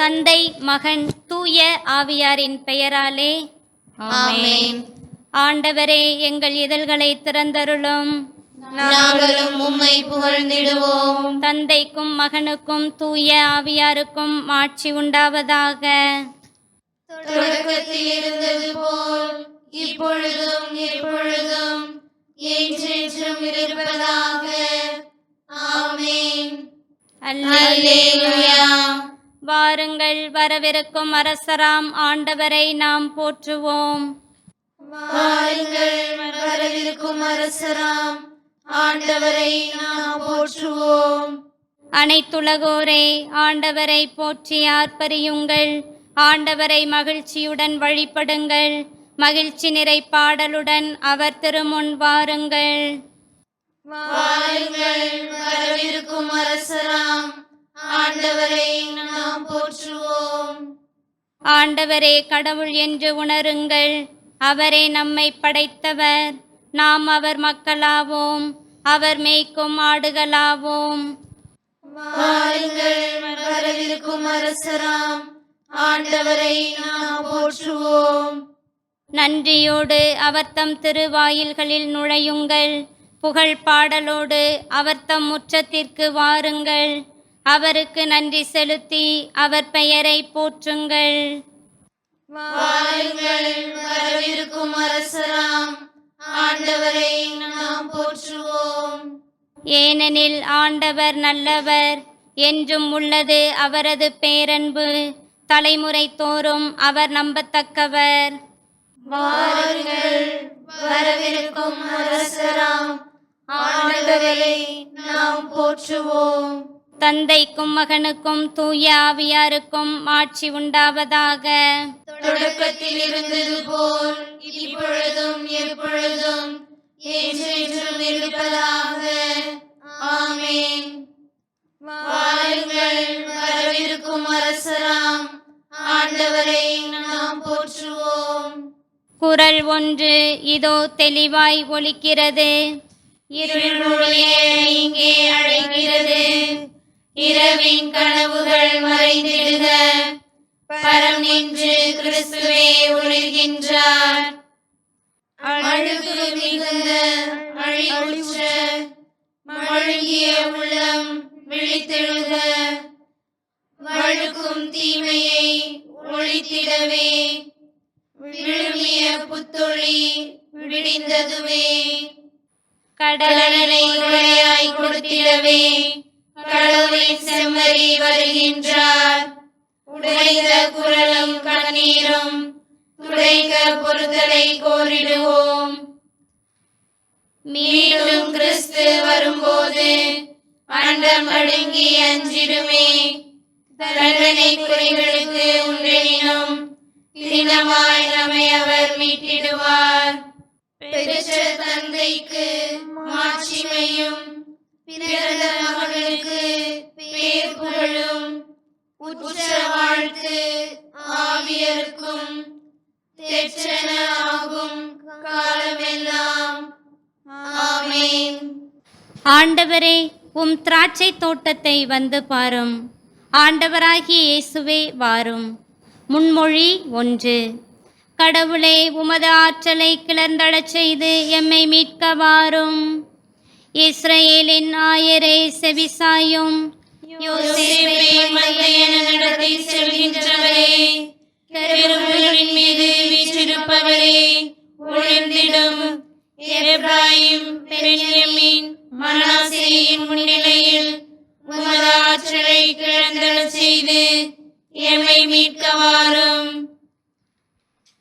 தந்தை, மகன், தூய ஆவியாரின் பெயராலே ஆமென். ஆண்டவரே, எங்கள் இதழ்களை திறந்தருளும். நாங்களும் உம்மை புகழ்ந்திடுவோம். தந்தைக்கும் மகனுக்கும் தூய ஆவியாருக்கும் மாட்சி உண்டாவதாக. தொடக்கத்தில் இருந்தது போல் இப்பொழுதும் எப்பொழுதும் என்றென்றும் இருப்பதாக. ஆமென். அல்லேலூயா. வாருங்கள், வரவிருக்கும் அரசராம் ஆண்டவரை நாம் போற்றுவோம். வாருங்கள், வரவிருக்கும் அரசராம் ஆண்டவரை நாம் போற்றுவோம். அனைத்துலகோரே, ஆண்டவரை போற்றி ஆர்ப்பரியுங்கள். ஆண்டவரை மகிழ்ச்சியுடன் வழிபடுங்கள். மகிழ்ச்சி நிறை பாடலுடன் அவர் திருமுன் வாருங்கள். வாருங்கள், வரவிருக்கும் அரசராம் ஆண்டவரை நாம் போற்றுவோம். ஆண்டவரே கடவுள் என்று உணருங்கள். அவரே நம்மை படைத்தவர். நாம் அவர் மக்களாவோம். அவர் மேய்க்கும் ஆடுகளாவோம். வாருங்கள், வரவிருக்கும் அரசராம் ஆண்டவரை நாம் போற்றுவோம். நன்றியோடு அவர்தம் திருவாயில்களில் நுழையுங்கள். புகழ் பாடலோடு அவர்தம் முற்றத்திற்கு வாருங்கள். அவருக்கு நன்றி செலுத்தி அவர் பெயரை போற்றுங்கள். வாருங்கள், வரவிருக்கும் அரசராம் ஆண்டவரை நாம் போற்றுவோம். ஏனெனில் ஆண்டவர் நல்லவர், என்றும் உள்ளது அவரது பேரன்பு. தலைமுறை தோறும் அவர் நம்பத்தக்கவர். வாருங்கள், வரவிருக்கும் அரசராம் ஆண்டவரை நாம் போற்றுவோம். தந்தைக்கும் மகனுக்கும் தூய ஆவியாருக்கும் மாட்சி உண்டாவதாக. தொடக்கத்தில் இருந்தது போல் இப்பொழுதும் எப்பொழுதும் என்றென்றும் இருப்பதாக. ஆமென். வாருங்கள், வரவிருக்கும் அரசராம் ஆண்டவரை நாம் போற்றுவோம். குறள் ஒன்று இதோ தெளிவாய் ஒலிக்கிறது. இருள் ஒளிய இங்கே அழைக்கிறது. இரவின் கனவுகள் மறைந்திடுக. பரம் நின்று கிறிஸ்துவே ஒளிர்கின்றார். அழுக்கு மிகுந்த அழிவுற்ற மழுங்கிய உள்ளம் விழித்தெழுக. வழுக்கும் தீமையை ஒழித்திடவே விழுமிய புத்தொளி விடிந்ததுவே. கடலை கொடையாய் கொடுத்திடவே கடவுளின் செம்மறி வருகின்றார். உடைந்த குரலும் கண்ணீரும் துடைக்க பொறுத்தலை கோரிடுவோம். மீண்டும் கிறிஸ்து வரும்போது அண்டம் அடுங்கி அஞ்சிடுமே. தண்டனை குறைகளுக்கு உண்டெனினும் தினமாய் நம்மை அவர் மீட்டிடுவார். பெற்ற தந்தைக்கு மாட்சிமையும் பிறந்த மகனுக்கு பேர் புகழும் உற்ற வாழ்த்து ஆவியருக்கும் தெற்றன ஆகும் காலமெல்லாம். ஆமென். ஆண்டவரே, உம் திராட்சை தோட்டத்தை வந்து பாரும். ஆண்டவராகிய இயேசுவே வாரும். முன்மொழி 1. கடவுளே, உமது ஆற்றலை கிளர்ந்தடச் செய்து எம்மை மீட்க வாரும். இஸ்ரவேலின் ஆயரே செவிசாயும். யோசேப்பை மந்தையென நடத்தி செல்கின்றவரே, கெருபுகளின் மீது வீற்றிருப்பவரே, ஒளிர்ந்திடும் எப்ராயிம், பென்யமீன், மனாசேயின் முன்னிலையில் உமது ஆற்றலை கிளர்ந்தடச் செய்து எம்மை மீட்க வாரும்.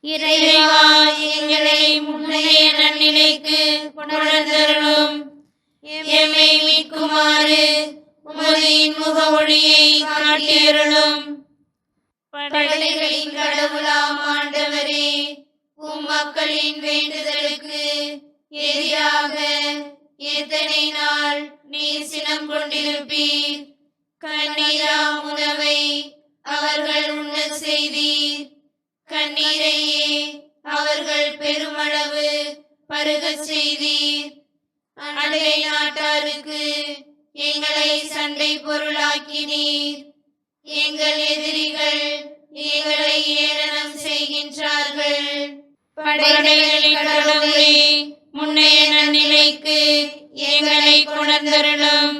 இறைவா, எங்களை முன்னைய நன்னிலைக்கு கொணர்ந்தருளும். எம்மை மீட்குமாறு உமது இன்முக ஒளியை காட்டியருளும். படைகளின் கடவுளாம் ஆண்டவரே, உம் மக்களின் வேண்டுதலுக்கு எதிராக எத்தனை நாள் நீர் சினம் கொண்டிருப்பீர். கண்ணீராம் உணவை அவர்கள் உண்ணச் செய்தீர். கண்ணீரையே அவர்கள் பெருமளவு பருகச் செய்தீர். அண்டை நாட்டாருக்கு எங்களை சண்டை பொருளாக்கினீர். எங்கள் எதிரிகள் எங்களை ஏளனம் செய்கின்றார்கள். படைகளின் கடவுளே, முன்னைய நன்னிலைக்கு எங்களை கொணர்ந்தருளும்.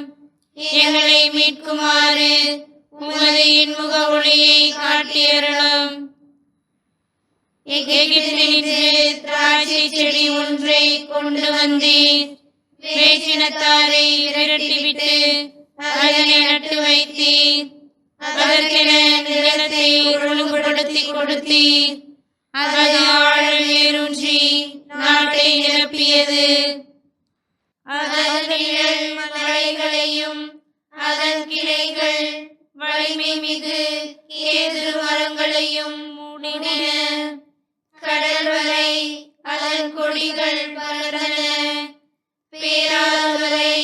எங்களை மீட்குமாறு உமது இன்முக ஒளியை காட்டியருளும். எகிப்தினின்று திராட்சை செடி ஒன்றை கொண்டு வந்தீர். வேற்றினத்தாரை விரட்டிவிட்டு அதனை நட்டு வைத்தீர். அதற்கென நிலத்தை ஒழுங்குபடுத்தி கொடுத்தீர். அது ஆழ வேரூன்றி நாட்டை நிரப்பியது. அதன் நிழல் மலைகளையும் அதன் கிளைகள் வலிமை மிகு கேதுரு மரங்களையும் மூடின. கடல் வரை அதன் கொடிகள் பரந்தன. பேராவரை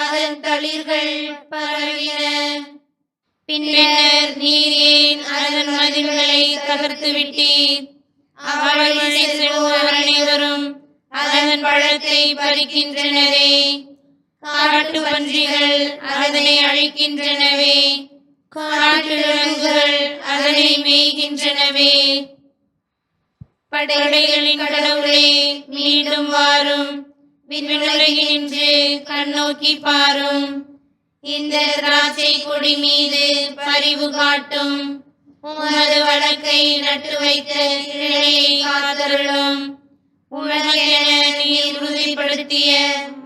அதன் தளிர்கள் பரவின. பின்னர் நீர் ஏன் அதன் மதில்களை தகர்த்து விட்டீர்? அவள் செல்வோர் அனைவரும் அதன் பழத்தை பறிக்கின்றனரே. காட்டு பன்றிகள் அதனை அழிக்கின்றனவே. காட்டு விலங்குகள் அதனை மேய்கின்றனவே. படைகளின் கடவுளே, மீண்டும் வாரும். விண்ணுலகினின்று கண்ணோக்கி பாரும். இந்த திராட்சை கொடி மீது பரிவு காட்டும். உமது வழக்கை நட்டு வைத்த கிளையை காத்தருளும். உமக்கென நீர் உறுதிப்படுத்திய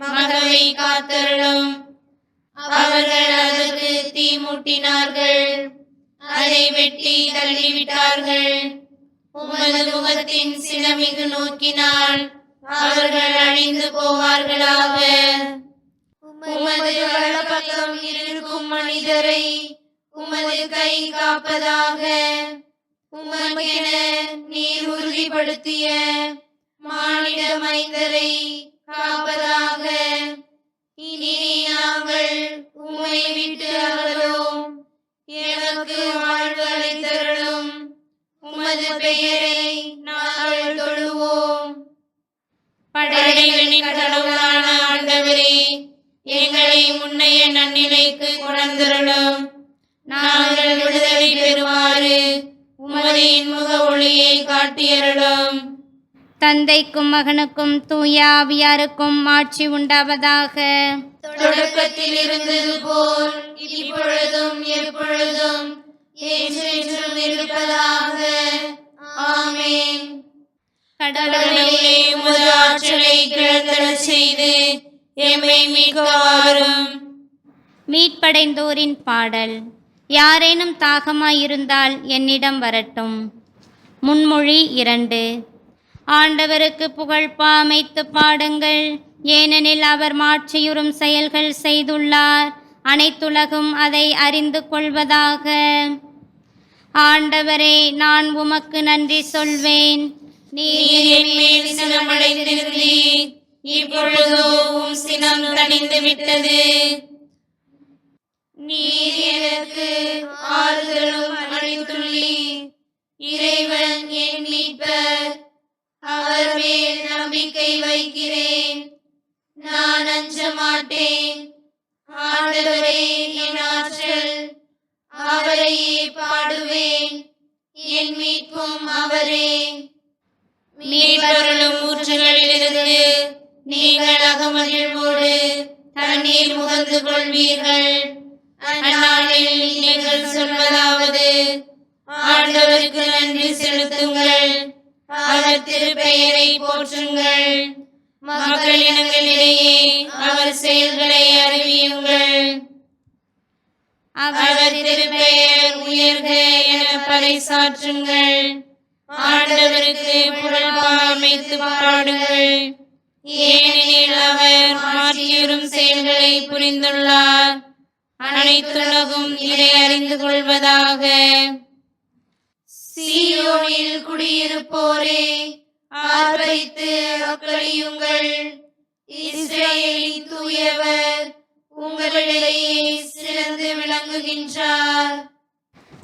மகவை காத்தருளும். அவர்கள் அதற்கு தீ மூட்டினார்கள், அதை வெட்டி தள்ளிவிட்டார்கள். உமது முகத்தின் சினமிகு நோக்கினால் அவர்கள் அழிந்து போவார்களாக. உமது வலப்பக்கம் இருக்கும் மனிதரை உமது கை காப்பதாக. உமக்கென நீர் உறுதிப்படுத்திய மானிட மைந்தரை காப்பதாக. இனி நாங்கள் உம்மை விட்டு அகலோம். எமக்கு வாழ்வு அளித்தருளும். உமது பெயரை நாங்கள் தொழுவோம். படைகளின் கடவுளான ஆண்டவரே, எங்களை முன்னைய நன்னிலைக்கு கொணர்ந்தருளும். நாங்கள் விடுதலை பெறுமாறு உமது இன்முக ஒளியை காட்டியருளும். தந்தைக்கும் மகனுக்கும் தூய ஆவியாருக்கும் ஆட்சி உண்டாவதாக. தொடக்கத்தில் இருந்தது போல் இப்பொழுதும் எப்பொழுதும் என்றென்றும் இருப்பதாக. ஆமென். கடவுளே, உமது ஆற்றலை கிளர்ந்தெழச் செய்து எம்மை மீட்க வாரும். மீட்படைந்தோரின் பாடல். யாரேனும் தாகமாயிருந்தால் என்னிடம் வரட்டும். முன்மொழி 2. ஆண்டவருக்கு புகழ் பாமைத்து பாடுங்கள், ஏனெனில் அவர் மாட்சியுறும் செயல்கள் செய்துள்ளார். அனைத்துலகும் அதை அறிந்து கொள்வதாக. ஆண்டவரே, நான் உமக்கு நன்றி சொல்வேன். நீர் என் மேல் சினமடைந்திருந்தீர். இப்பொழுதோ உம் சினம் தணிந்து விட்டது. நீர் எனக்கு ஆறுதலும் அளித்துள்ளீர். இறைவன் என் மீட்பர். அவர் மேல் நம்பிக்கை வைக்கிறேன். நான் அஞ்ச மாட்டேன். ஆண்டவரே என் ஆற்றல். அவரையே பாடுவேன். என் மீட்பும் அவரே. மீட்பருளும் ஊற்றுகளிலிருந்து நீங்கள் அகமகிழ்வோடு தண்ணீர் முகந்து கொள்வீர்கள். அந்நாளில் நீங்கள் சொல்வதாவது: ஆண்டவருக்கு நன்றி செலுத்துங்கள், அவர் திருப்பெயரை போற்றுங்கள். மக்களினங்களிடையே அவர் செயல்களை அறிவியுங்கள். அவர் திருப்பெயர் உயர்க என பறைசாற்றுங்கள். ஆண்டவருக்கு புகழ்பாமைத்து பாடுங்கள், ஏனெனில் அவர் மாற்றியுறும் செயல்களை புரிந்துள்ளார். அனைத்துலகும் இதை அறிந்து கொள்வதாக. சீயோனில் குடியிருப்போரே, ஆர்ப்பரித்து அக்களியுங்கள். இஸ்ரவேலின் தூயவர் உங்களிடையே சிறந்து விளங்குகின்றார்.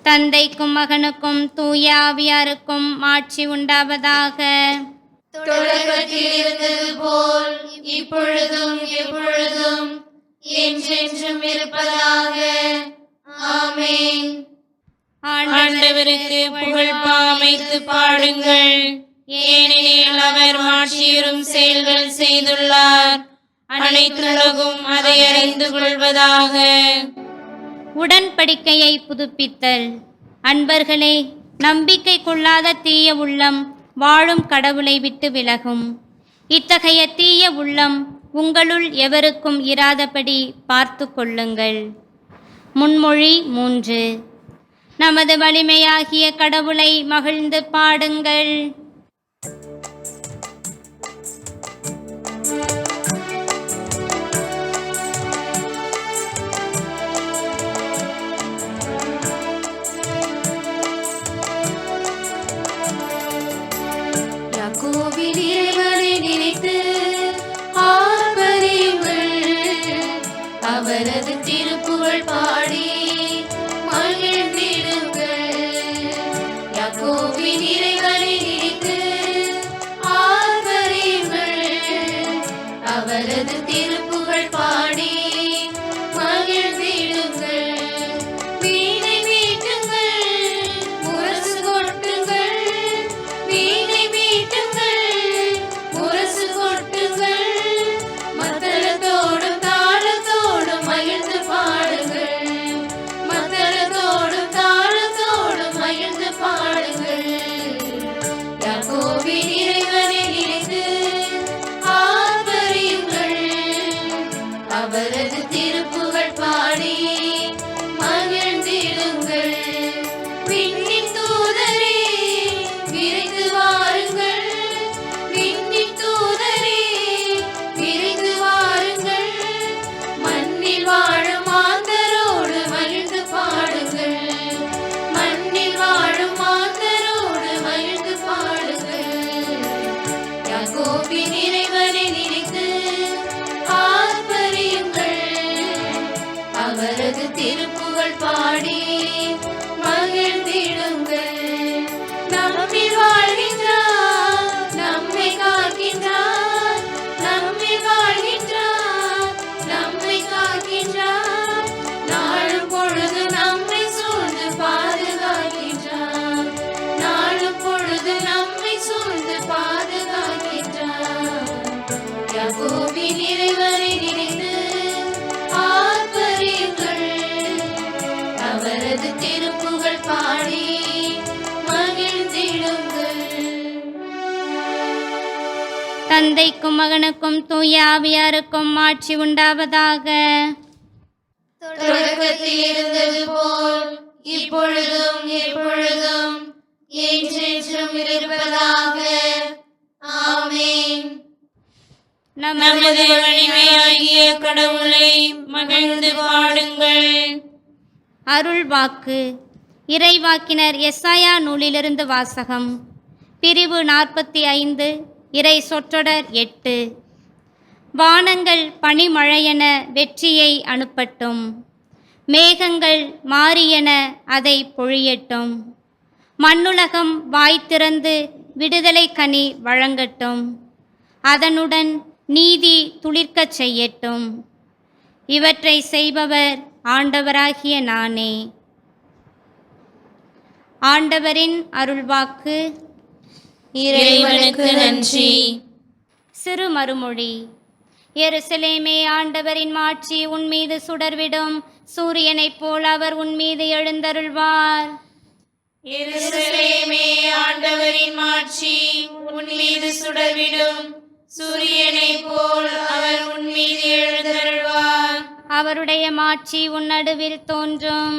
தந்தைக்கும் மகனுக்கும் தூய ஆவியாருக்கும் ஆட்சி உண்டாவதாக. தொடக்கத்தில் இருந்தது போல் இப்பொழுதும் எப்பொழுதும் என்றென்றும் இருப்பதாக. ஆமென். ஆண்டவருக்கு புகழ் பாமைத்து பாடுங்கள். ஏனெனில் அவர் மாட்சியுறும் செயல்கள் செய்துள்ளார். அனைத்துலகும் அதை அறிந்து கொள்வதாக. உடன்படிக்கையை புதுப்பித்தல். அன்பர்களே, நம்பிக்கை கொள்ளாத தீய உள்ளம் வாழும் கடவுளை விட்டு விலகும். இத்தகைய தீய உள்ளம் உங்களுள் எவருக்கும் இராதபடி பார்த்து கொள்ளுங்கள். முன்மொழி 3. நமது வலிமையாகிய கடவுளை மகிழ்ந்து பாடுங்கள். யாக்கோபின் இறைவனை நினைத்து ஆர்ப்பரியுங்கள். அவரது திருப்புகழ் பாடி மகிழ்ந்திடுங்கள். யாக்கோபின் இறைவனை நினைத்து ஆர்ப்பரியுங்கள். அவரது திருப்புகழ் பாடி மகிழ்ந்திடுங்கள். வீணை மீட்டுங்கள், முரசு கொட்டுங்கள். வீணை மீட்டுங்கள், முரசு கொட்டுங்கள். மத்தளத்தோடும் தாளத்தோடும் மகிழ்ந்து பாடுங்கள். மத்தளத்தோடும் தாளத்தோடும் மகிழ்ந்து பாடுங்கள். யாக்கோபின் இறைவனை நினைத்து ஆர்ப்பரியுங்கள். அவரது திருப்புகழ் பாடி மகிழ்ந்திடுங்கள். விண்ணின் தூதரே விரைந்து வாருங்கள். விண்ணின் தூதரே விரைந்து வாருங்கள். மண்ணில் வாழும் மாந்தரோடு மகிழ்ந்து பாடுங்கள். மண்ணில் வாழும் மாந்தரோடு மகிழ்ந்து பாடுங்கள். யாக்கோபின் இறைவனை நினைத்து ஆர்ப்பரியுங்கள். அவரது திருப்புகழ் பாடி மகிழ்ந்திடுங்கள். நம்மில் வாழ்கின்றார், நம்மை காக்கின்றார். நம்மில் வாழ்கின்றார், நம்மை காக்கின்றார். நாளும் பொழுது நம்மை சூழ்ந்து பாதுகாக்கின்றார். நாளும் பொழுது நம்மை சூழ்ந்து பாதுகாக்கின்றார். யாக்கோபின் இறைவனை நினைத்து ஆர்ப்பரியுங்கள். அவரது திருப்புகழ் பாடி மகிழ்ந்திடுங்கள். தந்தைக்கும் மகனுக்கும் தூய ஆவியாருக்கும் ஆட்சி உண்டாவதாக. தொடக்கத்தில் இருந்தது போல் இப்பொழுதும் எப்பொழுதும் என்றென்றும் இருப்பதாக. ஆமென். நமது வலிமையாகிய கடவுளை மகிழ்ந்து பாடுங்கள். அருள்வாக்கு. இறைவாக்கினர் எசாயா நூலிலிருந்து வாசகம். பிரிவு 45, இறை சொற்றொடர் 8. வானங்கள் பனிமழையென வெற்றியை அனுப்பட்டும். மேகங்கள் மாறியென அதை பொழியட்டும். மண்ணுலகம் வாய் திறந்து விடுதலை கனி வழங்கட்டும். அதனுடன் நீதி துளிர்க்கச் செய்யட்டும். இவற்றை செய்பவர் ஆண்டவராகிய நானே. ஆண்டவரின் அருள்வாக்கு. இறைவனுக்கு நன்றி. சிறு மறுமொழி. எருசலேமே, ஆண்டவரின் மாட்சி உன்மீது சுடர்விடும். சூரியனைப் போல் அவர் உன்மீது எழுந்தருள்வார். எருசலேமே, ஆண்டவரின் மாட்சி உன்மீது சுடர்விடும். சூரியனைப் போல் அவர் உன்மீது எழுந்தருள்வார். அவருடைய மாட்சி உன் நடுவில் தோன்றும்.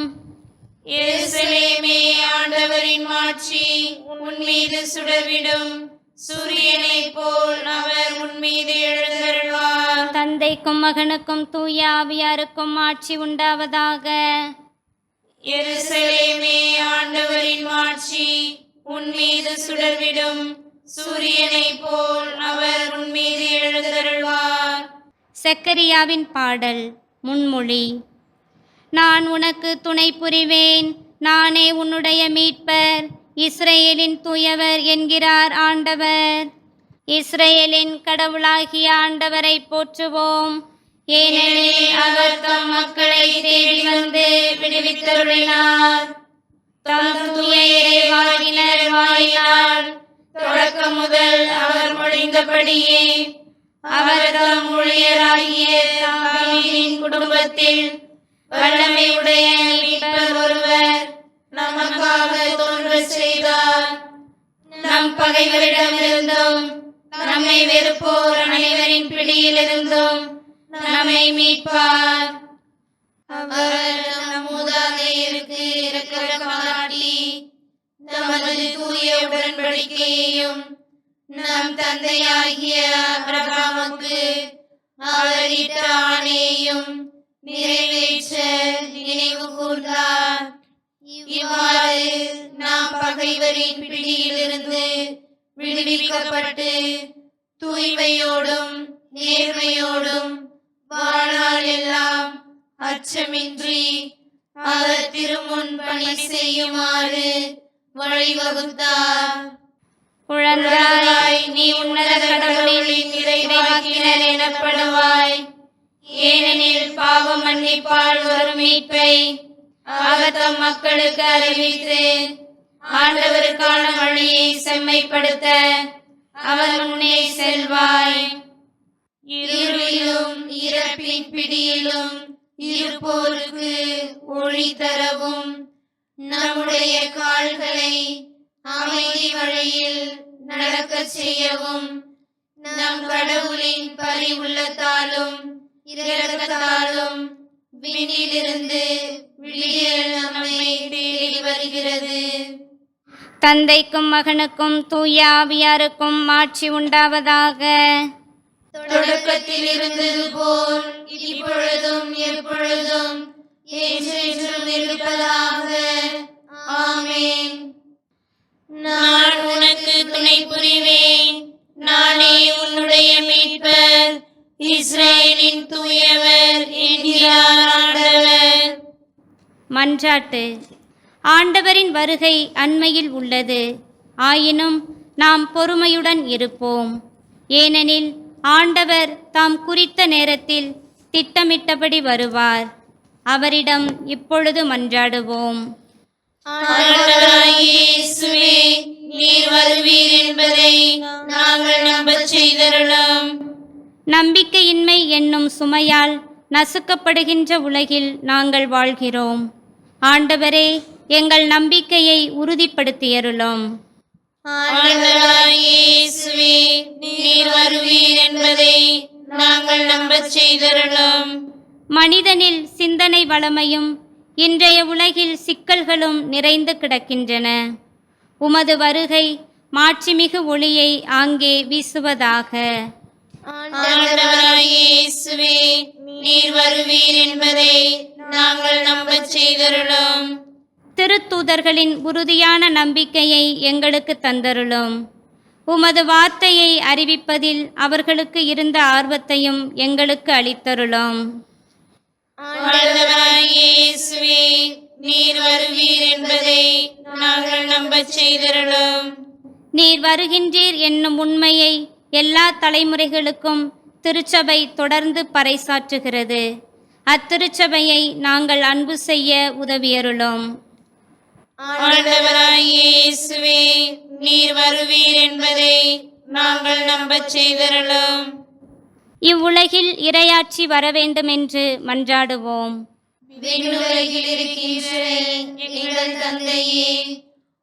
எருசலேமே, ஆண்டவரின் மாட்சி உன்மீது சுடர்விடும். சூரியனைப் போல் அவர் உன்மீது எழுந்தருள்வார். தந்தைக்கும் மகனுக்கும் தூய ஆவியாருக்கும் ஆட்சி உண்டாவதாக. எருசலேமே, ஆண்டவரின் மாட்சி உன்மீது சுடர்விடும். சூரியனைப் போல் அவர் உன்மீது எழுந்தருள்வார். செக்கரியாவின் பாடல். முன்மொழி. நான் உனக்கு துணை புரிவேன், நானே உன்னுடைய மீட்பர். இஸ்ரேலின் தூயவர் என்கிறார் ஆண்டவர். இஸ்ரேலின் கடவுளாகிய ஆண்டவரை போற்றுவோம். ஏனெனில் அவர் தம் மக்களை தேடி வந்து விடுவித்தருளினார். தம் தூய இறைவாக்கினர் வாயினால் தொடக்கம் முதல் அவர் மொழிந்தபடியே அவர் தம் ஊழியராகிய தாவீதின் குடும்பத்தில் வல்லமையுடைய மீட்பர் ஒருவர் நமக்காக தோன்றச் செய்தார். நம் பகைவரிடமிருந்தும் நம்மை வெறுப்போர் அனைவரின் பிடியிலிருந்தும் நம்மை மீட்பார். அவர் நம் மூதாதையருக்கு இரக்கம் காட்டி தமது தூய உடன்படிக்கையையும் நம் தந்தையாகிய ஆபிரகாமுக்கு அவர் இட்ட ஆணையையும் நிறைவேற்ற நினைவு கூர்ந்தார். இவ்வாறு நாம் பகைவரின் பிடியிலிருந்து விடுவிக்கப்பட்டு தூய்மையோடும் நேர்மையோடும் வாழ்நாள் எல்லாம் அச்சமின்றி அவர் திருமுன் பணி செய்யுமாறு வழிவகுத்தார். குழந்தாய், நீ உன்னத கடவுளின் இறைவாக்கினர் எனப்படுவாய். ஏனெனில் பாவ மன்னிப்பால் வரும் மீட்பை அவர் தம் மக்களுக்கு அறிவித்து ஆண்டவருக்கான வழியை செம்மைப்படுத்த அவர் முன்னே செல்வாய். இருளிலும் இறப்பின் பிடியிலும் இருப்போருக்கு ஒளி தரவும் நம்முடைய கால்களை அமைதி வழியில் நடக்கச் செய்யவும் நம் கடவுளின் பரிவுள்ளத்தாலும் இரக்கத்தாலும் விண்ணிலிருந்து விடியல் நம்மை தேடி வருகிறது. தந்தைக்கும் மகனுக்கும் தூய ஆவியாருக்கும் ஆட்சி உண்டாவதாக. தொடக்கத்தில் இருந்தது போல் இப்பொழுதும் எப்பொழுதும் என்றென்றும் இருப்பதாக. ஆமென். நான் உனக்கு துணை புரிவேன். நானே உன்னுடைய மீட்பர், இஸ்ரேலின் தூயவர் என்கிறார் ஆண்டவர். மன்றாட்டு. ஆண்டவரின் வருகை அண்மையில் உள்ளது. ஆயினும் நாம் பொறுமையுடன் இருப்போம். ஏனெனில் ஆண்டவர் தாம் குறித்த நேரத்தில் திட்டமிட்டபடி வருவார். அவரிடம் இப்பொழுது மன்றாடுவோம். ஆண்டவராகிய இயேசுவே, நீர் வருவீர் என்பதை நாங்கள் நம்பச் செய்தருளும். நம்பிக்கையின்மை என்னும் சுமையால் நசுக்கப்படுகின்ற உலகில் நாங்கள் வாழ்கிறோம். ஆண்டவரே, எங்கள் நம்பிக்கையை உறுதிப்படுத்தியருளும். ஆண்டவராகிய இயேசுவே, நீர் வருவீர் என்பதை நாங்கள் நம்பச் செய்தருளும். மனிதனில் சிந்தனை வளமையும் இன்றைய உலகில் சிக்கல்களும் நிறைந்து கிடக்கின்றன. உமது வருகை மாட்சிமிகு ஒளியை ஆங்கே வீசுவதாக. ஆண்டவராகிய இயேசுவே, நீர் வருவீர் என்பதை நாங்கள் நம்பச் செய்தருளும். திருத்தூதர்களின் உறுதியான நம்பிக்கையை எங்களுக்கு தந்தருளும். உமது வார்த்தையை அறிவிப்பதில் அவர்களுக்கு இருந்த ஆர்வத்தையும் எங்களுக்கு அளித்தருளும். ஆண்டவராகிய இயேசுவே, நீர் வருவீர் என்பதை நாங்கள் நம்பச் செய்தருளும். நீர் வருகின்றீர் என்னும் உண்மையை எல்லா தலைமுறைகளுக்கும் திருச்சபை தொடர்ந்து பறைசாற்றுகிறது. அத்திருச்சபையை நாங்கள் அன்பு செய்ய உதவியருளும். ஆண்டவராகிய இயேசுவே, நீர் வருவீர் என்பதை நாங்கள் நம்பச் செய்தருளும். இவ்வுலகில் இறையாட்சி வரவேண்டுமென்று மன்றாடுவோம். விண்ணுலகில் இருக்கின்ற எங்கள் தந்தையே,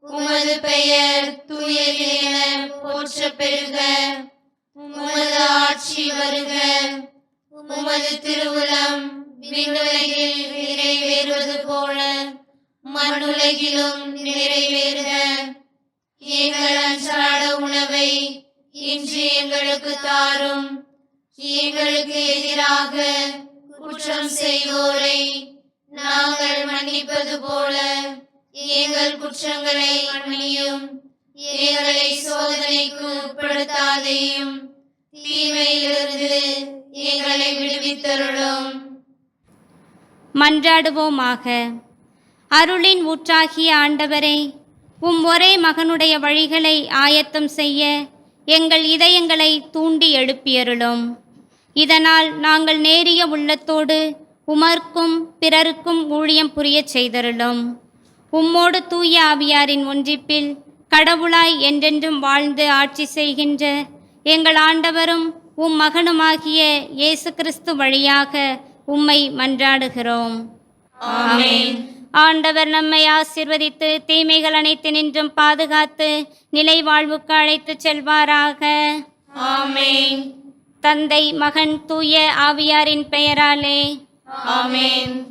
உமது பெயர் தூயது என போற்றப் பெறுக. உமது ஆட்சி வருக. உமது திருவுளம் விண்ணுலகில் நிறைவேறுவது போல மண்ணுலகிலும் நிறைவேறுக. எங்கள் அன்றாட உணவை இன்று எங்களுக்கு தாரும். எங்களுக்கு எதிராக குற்றம் செய்வோரை நாங்கள் மன்னிப்பது போல எங்கள் குற்றங்களை மன்னியும். எங்களை சோதனைக்கு உட்படுத்தாதேயும், தீமையிலிருந்து எங்களை விடுவித்தருளும். மன்றாடுவோமாக. அருளின் ஊற்றாகிய ஆண்டவரே, ஒரே மகனுடைய வழிகளை ஆயத்தம் செய்ய எங்கள் இதயங்களை தூண்டி எழுப்பியருளும். இதனால் நாங்கள் நேரிய உள்ளத்தோடு உமர்க்கும் பிறருக்கும் ஊழியம் புரியச் செய்தருளும். உம்மோடு தூய ஆவியாரின் ஒன்றிப்பில் கடவுளாய் என்றென்றும் வாழ்ந்து ஆட்சி செய்கின்ற எங்கள் ஆண்டவரும் உம் மகனுமாகிய இயேசு கிறிஸ்து வழியாக உம்மை மன்றாடுகிறோம். ஆமென். ஆண்டவர் நம்மை ஆசீர்வதித்து தீமைகள் அனைத்தினின்றும் பாதுகாத்து நிலை வாழ்வுக்கு அழைத்துச் செல்வாராக. ஆமென். தந்தை, மகன், தூய ஆவியாரின் பெயராலே ஆமென்.